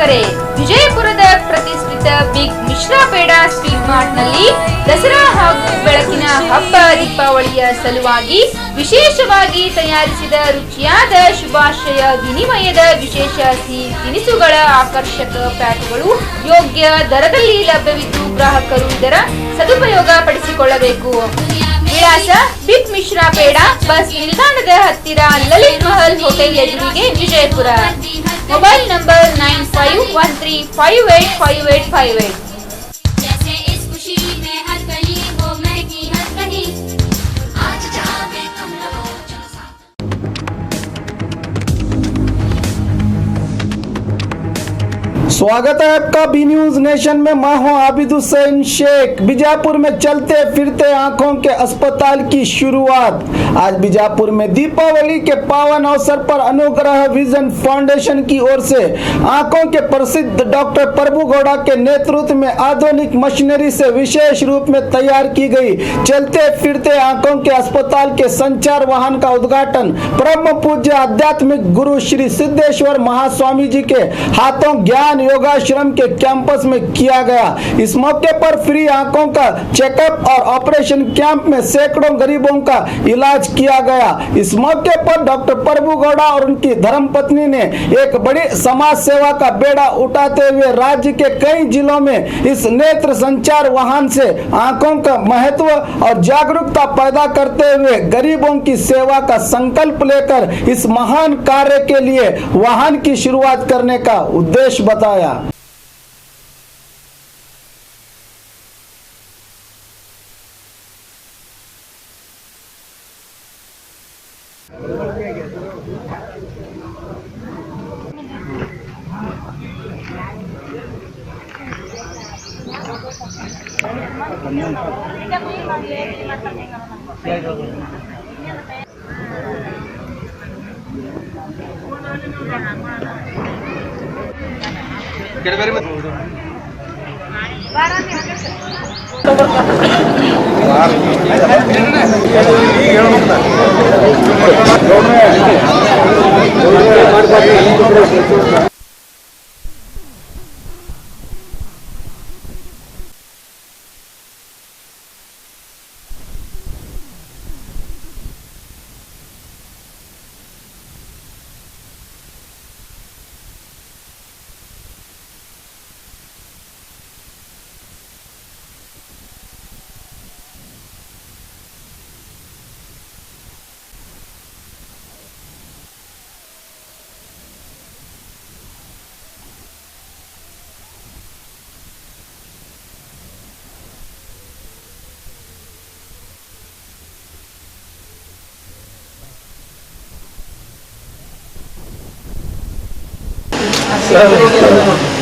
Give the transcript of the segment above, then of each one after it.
ವೀಕ್ಷಕರೇ, ವಿಜಯಪುರದ ಪ್ರತಿಷ್ಠಿತ big Mishra peda street mart ನಲ್ಲಿ ದಸರಾ ಹಾಗೂ ಬೆಳಕಿನ ಹಬ್ಬ ದೀಪಾವಳಿಯ ಸಲುವಾಗಿ ವಿಶೇಷವಾಗಿ ತಯಾರಿಸಿದ ರುಚಿಯಾದ ಶುಭಾಶಯ ವಿನಿಮಯದ ವಿಶೇಷ ಸಿಹಿ ತಿನಿಸುಗಳ ಆಕರ್ಷಕ ಪ್ಯಾಕ್ಗಳು ಯೋಗ್ಯ ದರದಲ್ಲಿ ಲಭ್ಯವಿದ್ದು ಗ್ರಾಹಕರು ಇದರ ಸದುಪಯೋಗ ಪಡಿಸಿಕೊಳ್ಳಬೇಕು. ವಿಳಾಸ ಬಿಗ್ ಮಿಶ್ರಾ ಪೇಡ, ಬಸ್ ನಿಲ್ದಾಣದ ಹತ್ತಿರ, ಲಲಿತ್ ಮಹಲ್ ಹೋಟೆಲ್ ಎದುರಿಗೆ, ವಿಜಯಪುರ. Mobile number 9513585858। स्वागत है आपका बी न्यूज नेशन में। मैं हूं आबिद हुसैन शेख। बीजापुर में चलते फिरते आंखों के अस्पताल की शुरुआत। आज बीजापुर में दीपावली के पावन अवसर पर अनुग्रह विजन फाउंडेशन की ओर से आंखों के प्रसिद्ध डॉक्टर प्रभु गौड़ा के नेतृत्व में आधुनिक मशीनरी से विशेष रूप में तैयार की गई चलते फिरते आंखों के अस्पताल के संचार वाहन का उद्घाटन परम पूज्य आध्यात्मिक गुरु श्री सिद्धेश्वर महास्वामी जी के हाथों ज्ञान योगाश्रम के कैंपस में किया गया। इस मौके पर फ्री आंखों का चेकअप और ऑपरेशन कैंप में सैकड़ों गरीबों का इलाज किया गया। इस मौके पर डॉक्टर प्रभु गौड़ा और उनकी धर्मपत्नी ने एक बड़ी समाज सेवा का बेड़ा उठाते हुए राज्य के कई जिलों में इस नेत्र संचार वाहन से आंखों का महत्व और जागरूकता पैदा करते हुए गरीबों की सेवा का संकल्प लेकर इस महान कार्य के लिए वाहन की शुरुआत करने का उद्देश्य बताया।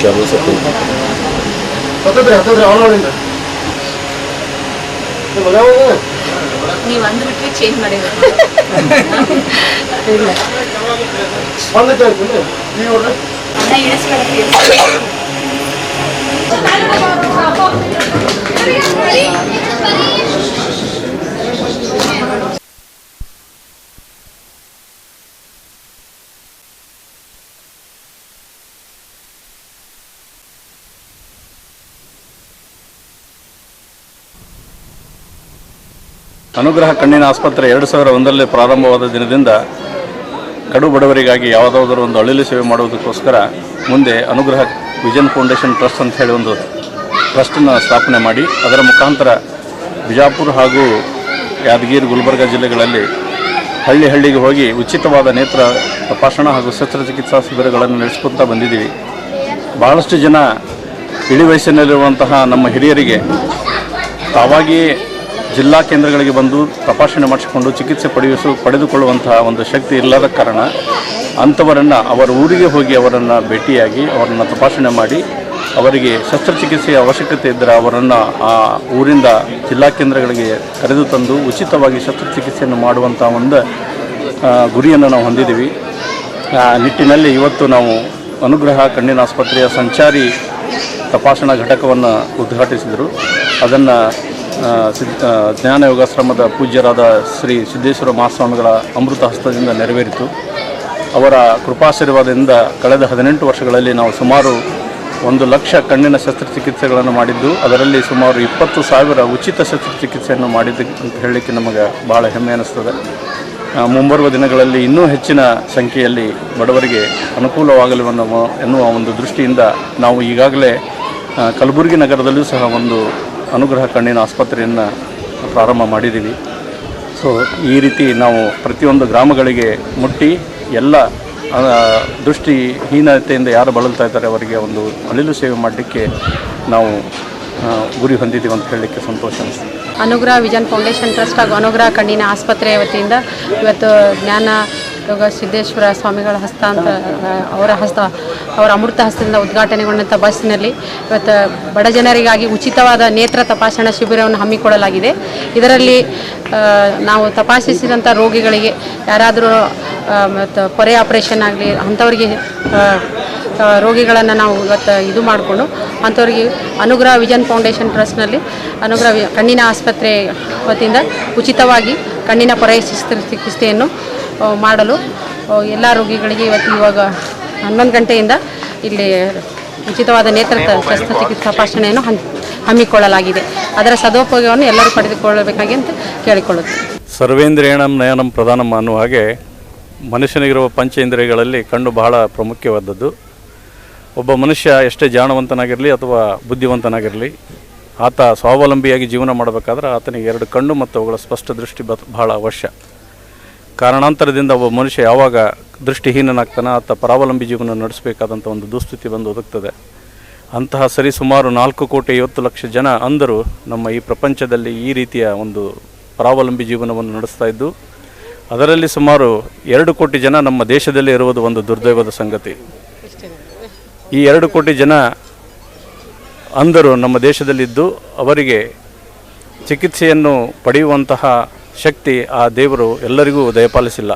क्या बोल सकते हैं? ನೀವು ಅಂದ್ಬಿಟ್ರೆ ಚೇಂಜ್ ಮಾಡಿದ್ರೆ ಅನುಗ್ರಹ ಕಣ್ಣಿನ ಆಸ್ಪತ್ರೆ 2001ರಲ್ಲಿ ಪ್ರಾರಂಭವಾದ ದಿನದಿಂದ ಕಡು ಬಡವರಿಗಾಗಿ ಯಾವುದಾದರೂ ಒಂದು ಅಳಿಲು ಸೇವೆ ಮಾಡುವುದಕ್ಕೋಸ್ಕರ ಮುಂದೆ ಅನುಗ್ರಹ ವಿಜನ್ ಫೌಂಡೇಶನ್ ಟ್ರಸ್ಟ್ ಅಂತ ಹೇಳಿ ಒಂದು ಟ್ರಸ್ಟನ್ನು ಸ್ಥಾಪನೆ ಮಾಡಿ ಅದರ ಮುಖಾಂತರ ಬಿಜಾಪುರ ಹಾಗೂ ಯಾದಗಿರಿ ಗುಲ್ಬರ್ಗ ಜಿಲ್ಲೆಗಳಲ್ಲಿ ಹಳ್ಳಿಗೆ ಹೋಗಿ ಉಚಿತವಾದ ನೇತ್ರ ತಪಾಸಣಾ ಹಾಗೂ ಶಸ್ತ್ರಚಿಕಿತ್ಸಾ ಶಿಬಿರಗಳನ್ನು ನಡೆಸಿಕೊಳ್ತಾ ಬಂದಿದ್ದೀವಿ. ಬಹಳಷ್ಟು ಜನ ಇಳಿ ವಯಸ್ಸಿನಲ್ಲಿರುವಂತಹ ನಮ್ಮ ಹಿರಿಯರಿಗೆ ತಾವಾಗಿಯೇ ಜಿಲ್ಲಾ ಕೇಂದ್ರಗಳಿಗೆ ಬಂದು ತಪಾಸಣೆ ಮಾಡಿಸಿಕೊಂಡು ಚಿಕಿತ್ಸೆ ಪಡೆದುಕೊಳ್ಳುವಂತಹ ಒಂದು ಶಕ್ತಿ ಇಲ್ಲದ ಕಾರಣ ಅಂಥವರನ್ನು ಅವರ ಊರಿಗೆ ಹೋಗಿ ಅವರನ್ನು ಭೇಟಿಯಾಗಿ ಅವರನ್ನು ತಪಾಸಣೆ ಮಾಡಿ ಅವರಿಗೆ ಶಸ್ತ್ರಚಿಕಿತ್ಸೆಯ ಅವಶ್ಯಕತೆ ಇದ್ದರೆ ಅವರನ್ನು ಆ ಊರಿಂದ ಜಿಲ್ಲಾ ಕೇಂದ್ರಗಳಿಗೆ ಕರೆದು ತಂದು ಉಚಿತವಾಗಿ ಶಸ್ತ್ರಚಿಕಿತ್ಸೆಯನ್ನು ಮಾಡುವಂಥ ಒಂದು ಗುರಿಯನ್ನು ನಾವು ಹೊಂದಿದ್ದೀವಿ. ಆ ನಿಟ್ಟಿನಲ್ಲಿ ಇವತ್ತು ನಾವು ಅನುಗ್ರಹ ಕಣ್ಣಿನ ಆಸ್ಪತ್ರೆಯ ಸಂಚಾರಿ ತಪಾಸಣಾ ಘಟಕವನ್ನು ಉದ್ಘಾಟಿಸಿದರು. ಅದನ್ನು ಜ್ಞಾನ ಯೋಗಾಶ್ರಮದ ಪೂಜ್ಯರಾದ ಶ್ರೀ ಸಿದ್ದೇಶ್ವರ ಮಹಾಸ್ವಾಮಿಗಳ ಅಮೃತ ಹಸ್ತದಿಂದ ನೆರವೇರಿತು. ಅವರ ಕೃಪಾಶೀರ್ವಾದದಿಂದ ಕಳೆದ 18 ವರ್ಷಗಳಲ್ಲಿ ನಾವು ಸುಮಾರು 1,00,000 ಕಣ್ಣಿನ ಶಸ್ತ್ರಚಿಕಿತ್ಸೆಗಳನ್ನು ಮಾಡಿದ್ದು, ಅದರಲ್ಲಿ ಸುಮಾರು 20,000 ಉಚಿತ ಶಸ್ತ್ರಚಿಕಿತ್ಸೆಯನ್ನು ಮಾಡಿದ್ದು ಅಂತ ಹೇಳಲಿಕ್ಕೆ ನಮಗೆ ಭಾಳ ಹೆಮ್ಮೆ ಅನ್ನಿಸ್ತದೆ. ಮುಂಬರುವ ದಿನಗಳಲ್ಲಿ ಇನ್ನೂ ಹೆಚ್ಚಿನ ಸಂಖ್ಯೆಯಲ್ಲಿ ಬಡವರಿಗೆ ಅನುಕೂಲವಾಗಲಿ ಎನ್ನುವ ಒಂದು ದೃಷ್ಟಿಯಿಂದ ನಾವು ಈಗಾಗಲೇ ಕಲಬುರಗಿ ನಗರದಲ್ಲೂ ಸಹ ಒಂದು ಅನುಗ್ರಹ ಕಣ್ಣಿನ ಆಸ್ಪತ್ರೆಯನ್ನು ಪ್ರಾರಂಭ ಮಾಡಿದ್ದೀವಿ. ಸೊ ಈ ರೀತಿ ನಾವು ಪ್ರತಿಯೊಂದು ಗ್ರಾಮಗಳಿಗೆ ಮುಟ್ಟಿ ಎಲ್ಲ ದೃಷ್ಟಿಹೀನತೆಯಿಂದ ಯಾರು ಬಳಲ್ತಾ ಇದ್ದಾರೆ ಅವರಿಗೆ ಒಂದು ಅಳಿಲು ಸೇವೆ ಮಾಡಲಿಕ್ಕೆ ನಾವು ಗುರಿ ಹೊಂದಿದ್ದೀವಿ ಅಂತ ಹೇಳಲಿಕ್ಕೆ ಸಂತೋಷ ಅನಿಸ್ತದೆ. ಅನುಗ್ರಹ ವಿಜನ್ ಫೌಂಡೇಶನ್ ಟ್ರಸ್ಟ್ ಹಾಗೂ ಅನುಗ್ರಹ ಕಣ್ಣಿನ ಆಸ್ಪತ್ರೆಯ ವತಿಯಿಂದ ಇವತ್ತು ಜ್ಞಾನ ಯೋಗ ಸಿದ್ದೇಶ್ವರ ಸ್ವಾಮಿಗಳ ಅವರ ಅಮೃತ ಹಸ್ತದಿಂದ ಉದ್ಘಾಟನೆಗೊಂಡಂಥ ಬಸ್ಸಿನಲ್ಲಿ ಇವತ್ತು ಬಡ ಜನರಿಗಾಗಿ ಉಚಿತವಾದ ನೇತ್ರ ತಪಾಸಣಾ ಶಿಬಿರವನ್ನು ಹಮ್ಮಿಕೊಳ್ಳಲಾಗಿದೆ. ಇದರಲ್ಲಿ ನಾವು ತಪಾಸಿಸಿದಂಥ ರೋಗಿಗಳಿಗೆ ಯಾರಾದರೂ ಮತ್ತು ಪೊರೆ ಆಪರೇಷನ್ ಆಗಲಿ ಅಂಥವರಿಗೆ ರೋಗಿಗಳನ್ನು ನಾವು ಇವತ್ತು ಇದು ಮಾಡಿಕೊಂಡು ಅಂಥವ್ರಿಗೆ ಅನುಗ್ರಹ ವಿಜನ್ ಫೌಂಡೇಶನ್ ಟ್ರಸ್ಟ್ನಲ್ಲಿ ಅನುಗ್ರಹ ಕಣ್ಣಿನ ಆಸ್ಪತ್ರೆ ವತಿಯಿಂದ ಉಚಿತವಾಗಿ ಕಣ್ಣಿನ ಪೊರೆ ಶಸ್ತ್ರಚಿಕಿತ್ಸೆಯನ್ನು ಮಾಡಲು ಎಲ್ಲ ರೋಗಿಗಳಿಗೆ ಇವಾಗ 11 ಗಂಟೆಯಿಂದ ಇಲ್ಲಿ ಉಚಿತವಾದ ನೇತ್ರ ಶಸ್ತ್ರಚಿಕಿತ್ಸಾ ತಪಾಸಣೆಯನ್ನು ಹಮ್ಮಿಕೊಳ್ಳಲಾಗಿದೆ. ಅದರ ಸದುಪಯೋಗವನ್ನು ಎಲ್ಲರೂ ಪಡೆದುಕೊಳ್ಳಬೇಕಾಗಿ ಅಂತ ಕೇಳಿಕೊಳ್ಳುತ್ತೇವೆ. ಸರ್ವೇಂದ್ರಿಯಣಂ ನಯನಂ ಪ್ರಧಾನಂ ಅನ್ನುವ ಹಾಗೆ ಮನುಷ್ಯನಿಗಿರುವ ಪಂಚೇಂದ್ರಿಯಗಳಲ್ಲಿ ಕಣ್ಣು ಬಹಳ ಪ್ರಾಮುಖ್ಯವಾದದ್ದು. ಒಬ್ಬ ಮನುಷ್ಯ ಎಷ್ಟೇ ಜಾಣವಂತನಾಗಿರಲಿ ಅಥವಾ ಬುದ್ಧಿವಂತನಾಗಿರಲಿ, ಆತ ಸ್ವಾವಲಂಬಿಯಾಗಿ ಜೀವನ ಮಾಡಬೇಕಾದ್ರೆ ಆತನಿಗೆ 2 ಕಣ್ಣು ಮತ್ತು ಅವುಗಳ ಸ್ಪಷ್ಟ ದೃಷ್ಟಿ ಬಹಳ ಅವಶ್ಯ. ಕಾರಣಾಂತರದಿಂದ ಒಬ್ಬ ಮನುಷ್ಯ ಯಾವಾಗ ದೃಷ್ಟಿಹೀನನಾಗ್ತಾನೆ ಆತ ಪರಾವಲಂಬಿ ಜೀವನ ನಡೆಸಬೇಕಾದಂಥ ಒಂದು ದುಸ್ಥಿತಿ ಬಂದು ಒದಗ್ತದೆ. ಅಂತಹ ಸರಿಸುಮಾರು 4,50,00,000 ಜನ ಅಂಧರು ನಮ್ಮ ಈ ಪ್ರಪಂಚದಲ್ಲಿ ಈ ರೀತಿಯ ಒಂದು ಪರಾವಲಂಬಿ ಜೀವನವನ್ನು ನಡೆಸ್ತಾ ಇದ್ದು, ಅದರಲ್ಲಿ ಸುಮಾರು 2 ಕೋಟಿ ಜನ ನಮ್ಮ ದೇಶದಲ್ಲೇ ಇರುವುದು ಒಂದು ದುರ್ದೈವದ ಸಂಗತಿ. ಈ 2 ಕೋಟಿ ಜನ ಅಂಧರು ನಮ್ಮ ದೇಶದಲ್ಲಿದ್ದು ಅವರಿಗೆ ಚಿಕಿತ್ಸೆಯನ್ನು ಪಡೆಯುವಂತಹ ಶಕ್ತಿ ಆ ದೇವರು ಎಲ್ಲರಿಗೂ ದಯಪಾಲಿಸಿಲ್ಲ.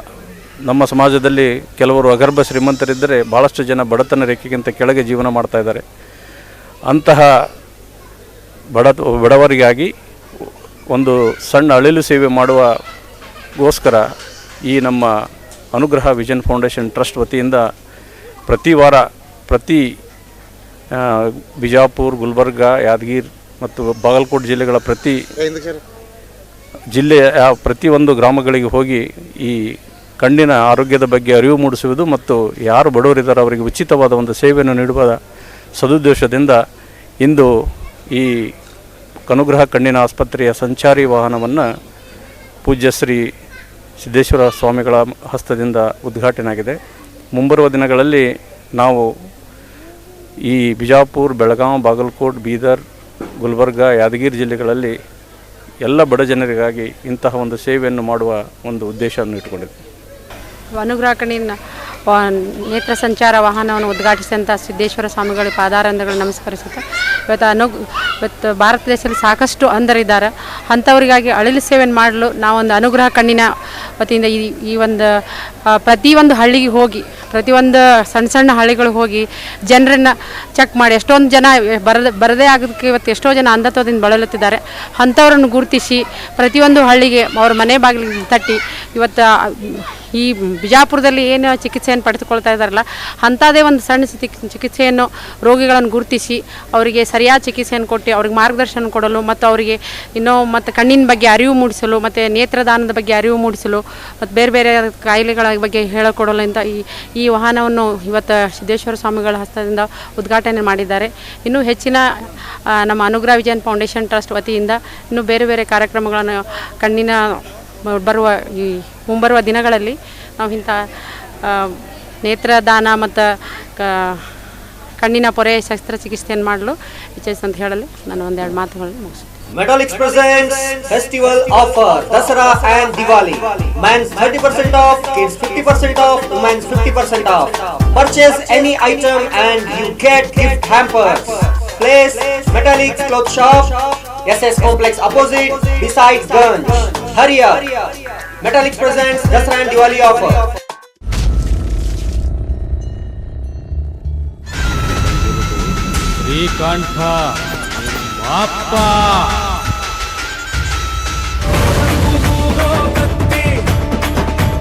ನಮ್ಮ ಸಮಾಜದಲ್ಲಿ ಕೆಲವರು ಅಗರ್ಭ ಶ್ರೀಮಂತರಿದ್ದರೆ ಭಾಳಷ್ಟು ಜನ ಬಡತನ ರೇಖೆಗಿಂತ ಕೆಳಗೆ ಜೀವನ ಮಾಡ್ತಾ ಇದ್ದಾರೆ. ಅಂತಹ ಬಡವರಿಗಾಗಿ ಒಂದು ಸಣ್ಣ ಅಳಿಲು ಸೇವೆ ಮಾಡುವಗೋಸ್ಕರ ಈ ನಮ್ಮ ಅನುಗ್ರಹ ವಿಜನ್ ಫೌಂಡೇಶನ್ ಟ್ರಸ್ಟ್ ವತಿಯಿಂದ ಪ್ರತಿ ವಾರ ಬಿಜಾಪುರ್, ಗುಲ್ಬರ್ಗ, ಯಾದಗಿರಿ ಮತ್ತು ಬಾಗಲಕೋಟೆ ಜಿಲ್ಲೆಗಳ ಪ್ರತಿಯೊಂದು ಗ್ರಾಮಗಳಿಗೆ ಹೋಗಿ ಈ ಕಣ್ಣಿನ ಆರೋಗ್ಯದ ಬಗ್ಗೆ ಅರಿವು ಮೂಡಿಸುವುದು ಮತ್ತು ಯಾರು ಬಡವರಿದ್ದಾರೆ ಅವರಿಗೆ ಉಚಿತವಾದ ಒಂದು ಸೇವೆಯನ್ನು ನೀಡುವ ಸದುದ್ದೇಶದಿಂದ ಇಂದು ಈ ಅನುಗ್ರಹ ಕಣ್ಣಿನ ಆಸ್ಪತ್ರೆಯ ಸಂಚಾರಿ ವಾಹನವನ್ನು ಪೂಜ್ಯ ಶ್ರೀ ಸಿದ್ದೇಶ್ವರ ಸ್ವಾಮಿಗಳ ಹಸ್ತದಿಂದ ಉದ್ಘಾಟನೆ ಆಗಿದೆ. ಮುಂಬರುವ ದಿನಗಳಲ್ಲಿ ನಾವು ಈ ಬಿಜಾಪುರ್, ಬೆಳಗಾವಿ, ಬಾಗಲಕೋಟೆ, ಬೀದರ್, ಗುಲ್ಬರ್ಗ, ಯಾದಗಿರಿ ಜಿಲ್ಲೆಗಳಲ್ಲಿ ಎಲ್ಲ ಬಡ ಜನರಿಗಾಗಿ ಇಂತಹ ಒಂದು ಸೇವೆಯನ್ನು ಮಾಡುವ ಒಂದು ಉದ್ದೇಶವನ್ನು ಇಟ್ಟುಕೊಂಡಿದೆ. ಅನುಗ್ರಹ ಕಣ್ಣಿನ ನೇತ್ರ ಸಂಚಾರ ವಾಹನವನ್ನು ಉದ್ಘಾಟಿಸಿದಂಥ ಸಿದ್ದೇಶ್ವರ ಸ್ವಾಮಿಗಳಿಗೆ ಪಾದಾರಂಧಗಳು ನಮಸ್ಕರಿಸುತ್ತೆ. ಇವತ್ತು ಭಾರತ ದೇಶದಲ್ಲಿ ಸಾಕಷ್ಟು ಅಂಧರಿದ್ದಾರೆ. ಅಂಥವರಿಗಾಗಿ ಅಳಿಲು ಸೇವೆಯನ್ನು ಮಾಡಲು ನಾವೊಂದು ಅನುಗ್ರಹ ಕಣ್ಣಿನ ವತಿಯಿಂದ ಈ ಒಂದು ಪ್ರತಿಯೊಂದು ಹಳ್ಳಿಗೆ ಹೋಗಿ ಪ್ರತಿಯೊಂದು ಸಣ್ಣ ಹಳ್ಳಿಗಳಿಗೆ ಹೋಗಿ ಜನರನ್ನು ಚೆಕ್ ಮಾಡಿ ಎಷ್ಟೊಂದು ಜನ ಬರದೇ ಆಗೋದಕ್ಕೆ ಇವತ್ತು ಎಷ್ಟೋ ಜನ ಅಂಧತ್ವದಿಂದ ಬಳಲುತ್ತಿದ್ದಾರೆ. ಅಂಥವ್ರನ್ನು ಗುರುತಿಸಿ ಪ್ರತಿಯೊಂದು ಹಳ್ಳಿಗೆ ಅವ್ರ ಮನೆ ಬಾಗಿಲಿಗೆ ತಟ್ಟಿ ಇವತ್ತು ಈ ಬಿಜಾಪುರದಲ್ಲಿ ಏನು ಚಿಕಿತ್ಸೆಯನ್ನು ಪಡೆದುಕೊಳ್ತಾ ಇದ್ದಾರಲ್ಲ ಅಂಥದ್ದೇ ಒಂದು ಸಣ್ಣ ಚಿಕಿತ್ಸೆಯನ್ನು ರೋಗಿಗಳನ್ನು ಗುರುತಿಸಿ ಅವರಿಗೆ ಸರಿಯಾದ ಚಿಕಿತ್ಸೆಯನ್ನು ಕೊಟ್ಟು ಅವ್ರಿಗೆ ಮಾರ್ಗದರ್ಶನ ಕೊಡಲು ಮತ್ತು ಅವರಿಗೆ ಮತ್ತು ಕಣ್ಣಿನ ಬಗ್ಗೆ ಅರಿವು ಮೂಡಿಸಲು ಮತ್ತು ನೇತ್ರದಾನದ ಬಗ್ಗೆ ಅರಿವು ಮೂಡಿಸಲು ಮತ್ತು ಬೇರೆ ಬೇರೆ ಕಾಯಿಲೆಗಳ ಬಗ್ಗೆ ಹೇಳಿಕೊಡಲು ಅಂತ ಈ ವಾಹನವನ್ನು ಇವತ್ತು ಸಿದ್ದೇಶ್ವರ ಸ್ವಾಮಿಗಳ ಹಸ್ತದಿಂದ ಉದ್ಘಾಟನೆ ಮಾಡಿದ್ದಾರೆ. ಇನ್ನೂ ಹೆಚ್ಚಿನ ನಮ್ಮ ಅನುಗ್ರಹ ವಿಜನ್ ಫೌಂಡೇಶನ್ ಟ್ರಸ್ಟ್ ವತಿಯಿಂದ ಇನ್ನೂ ಬೇರೆ ಬೇರೆ ಕಾರ್ಯಕ್ರಮಗಳನ್ನು ಕಣ್ಣಿನ ಮುಂಬರುವ ದಿನಗಳಲ್ಲಿ ನಾವು ಇಂಥ ನೇತ್ರದಾನ ಮತ್ತು ಕಣ್ಣಿನ ಪೊರೆ ಶಸ್ತ್ರಚಿಕಿತ್ಸೆಯನ್ನು ಮಾಡಲು ಇಚ್ಛಿಸಿ ಅಂತ ಹೇಳಲು ನಾನು ಒಂದೆರಡು ಮಾತುಗಳನ್ನು ಮುಗಿಸುತ್ತೇನೆ. Medalix presents festival offer Dasara and Diwali. Men's 30% off, kids 50% off, women's 50% off. Purchase any item and you get gift hampers. Place Medalix Cloth Shop, SS Complex opposite, beside Ganj. Hurry up! Medalix presents Dasara and Diwali offer. ಶ್ರೀಕಂಠ ಅಪ್ಪ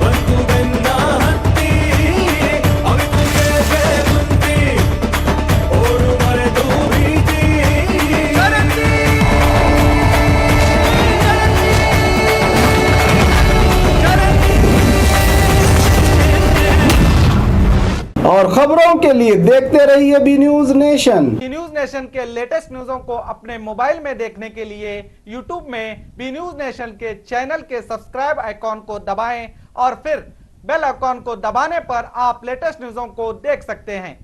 ಬಂತು ಬೆನ್ನ ಹತ್ತಿ और खबरों के लिए देखते रहिए B news nation. News nation के लेटेस्ट न्यूज़ों को अपने मोबाइल में देखने के लिए यूट्यूब में बी न्यूज नेशन के चैनल के सब्सक्राइब आइकॉन को दबाएं और फिर बेल आइकॉन को दबाने पर आप लेटेस्ट न्यूज़ों को देख सकते हैं।